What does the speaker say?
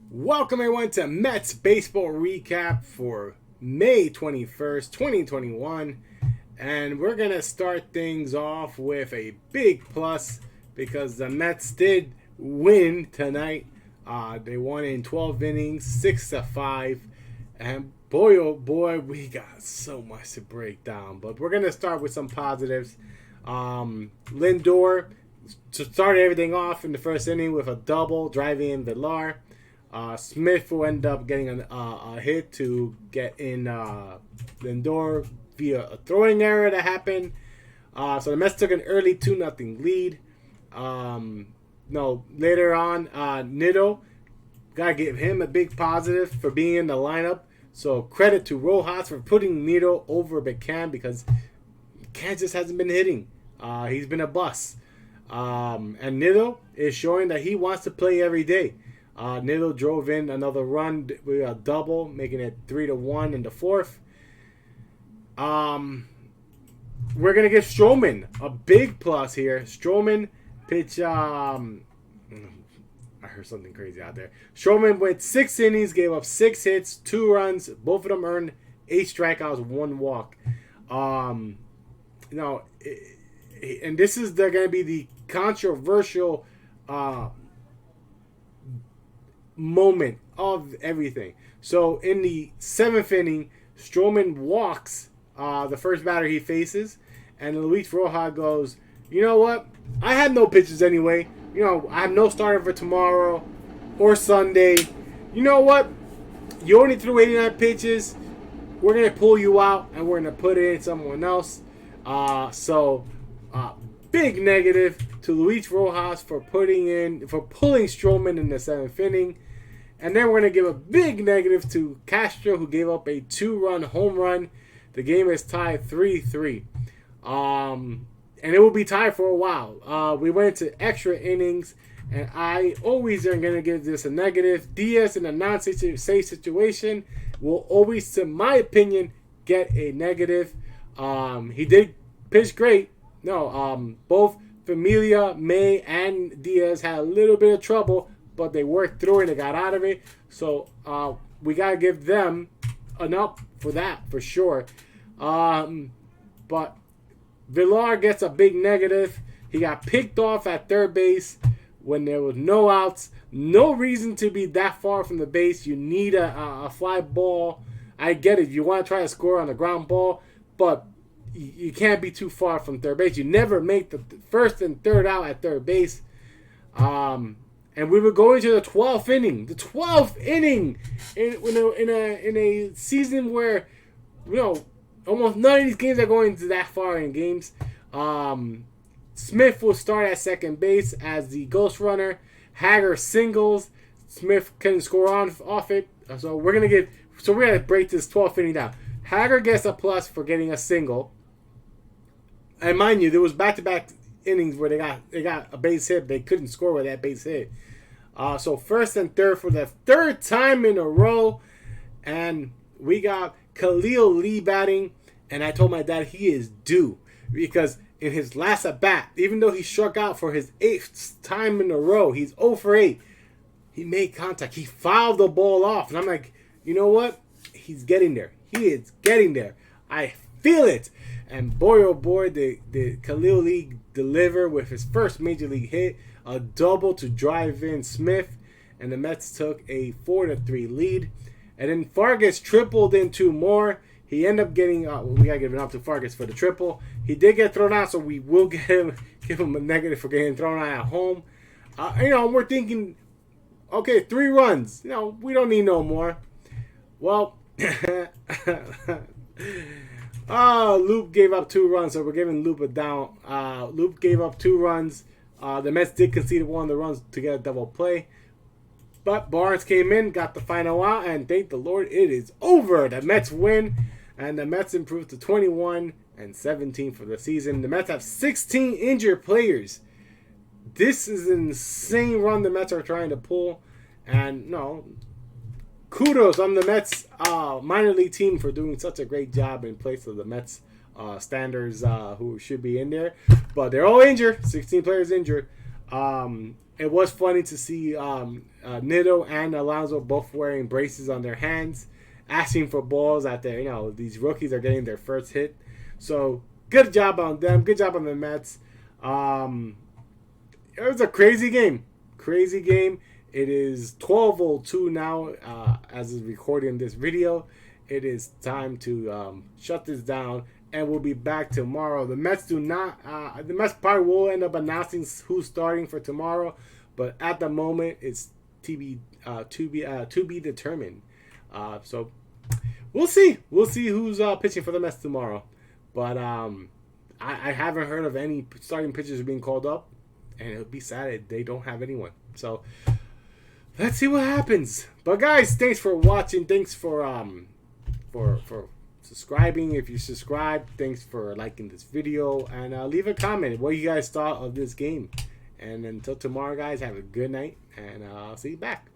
Welcome everyone to Mets Baseball Recap for May 21st, 2021. And we're going to start things off with a big plus because the Mets did win tonight. They won in 12 innings, 6-5. And boy, oh boy, we got so much to break down. But we're going to start with some positives. Lindor started everything off in the first inning with a double, driving in Villar. Smith will end up getting a hit to get in Lindor via a throwing error that happened. So the Mets took an early 2-0 lead. Later on, Nido, gotta give him a big positive for being in the lineup. So credit to Rojas for putting Nido over McCann because McCann just hasn't been hitting. He's been a bust. And Nido is showing that he wants to play every day. Nido drove in another run with a double, making it 3-1 in the fourth. We're gonna give Stroman a big plus here. Stroman pitch. I heard something crazy out there. Stroman went 6 innings, gave up 6 hits, 2 runs. Both of them earned 8 strikeouts, 1 walk. And this is gonna be the controversial moment of everything. So in the 7th inning, Stroman walks the first batter he faces, and Luis Rojas goes, "You know what? I have no pitches anyway. I have no starter for tomorrow or Sunday. You know what? You only threw 89 pitches. We're gonna pull you out, and we're gonna put in someone else." Big negative to Luis Rojas for pulling Stroman in the 7th inning. And then we're going to give a big negative to Castro, who gave up a 2-run home run. The game is tied 3-3. And it will be tied for a while. We went to extra innings, and I always am going to give this a negative. Diaz in a non-safe situation will always, in my opinion, get a negative. He did pitch great. Both Familia, May, and Diaz had a little bit of trouble, but they worked through it and got out of it. So we got to give them an up for that, for sure. But Villar gets a big negative. He got picked off at third base when there was no outs. No reason to be that far from the base. You need a fly ball. I get it. You want to try to score on a ground ball, but you can't be too far from third base. You never make the first and third out at third base. And we were going to the 12th inning. The 12th inning in a season where, almost none of these games are going to that far in games. Smith will start at second base as the ghost runner. Hager singles. Smith couldn't score off it. So we're gonna break this 12th inning down. Hager gets a plus for getting a single. And mind you, there was back-to-back innings where they got a base hit. They couldn't score with that base hit. So first and third for the 3rd time in a row. And we got Khalil Lee batting. And I told my dad he is due. Because in his last at-bat, even though he struck out for his 8th time in a row, he's 0 for 8. He made contact. He fouled the ball off. And I'm like, you know what? He's getting there. He is getting there. I feel it. And boy, oh boy, the Khalil Lee delivered with his first major league hit, a double to drive in Smith, and the Mets took a 4-3 lead. And then Fargas tripled in 2 more. He ended up getting, we gotta give it up to Fargas for the triple. He did get thrown out, so we will give him a negative for getting thrown out at home. We're thinking, okay, 3 runs. We don't need no more. Well, Loop gave up 2 runs, so we're giving Loop a down. Loop gave up 2 runs. The Mets did concede one of the runs to get a double play. But Barnes came in, got the final out, and thank the Lord, it is over. The Mets win, and the Mets improved to 21-17 for the season. The Mets have 16 injured players. This is an insane run the Mets are trying to pull. And, kudos on the Mets minor league team for doing such a great job in place of the Mets standards who should be in there. But they're all injured. 16 players injured. It was funny to see Nito and Alonso both wearing braces on their hands, asking for balls at their, these rookies are getting their first hit. So good job on them. Good job on the Mets. It was a crazy game. Crazy game. It is 12:02 now as is recording this video. It is time to shut this down, and we'll be back tomorrow. The Mets do not. The Mets probably will end up announcing who's starting for tomorrow, but at the moment it's to be determined. So we'll see. We'll see who's pitching for the Mets tomorrow. But I haven't heard of any starting pitchers being called up, and it would be sad if they don't have anyone. So let's see what happens. But guys, thanks for watching. Thanks for subscribing. If you subscribe, thanks for liking this video, and leave a comment what you guys thought of this game. And until tomorrow, guys, have a good night, and I'll see you back.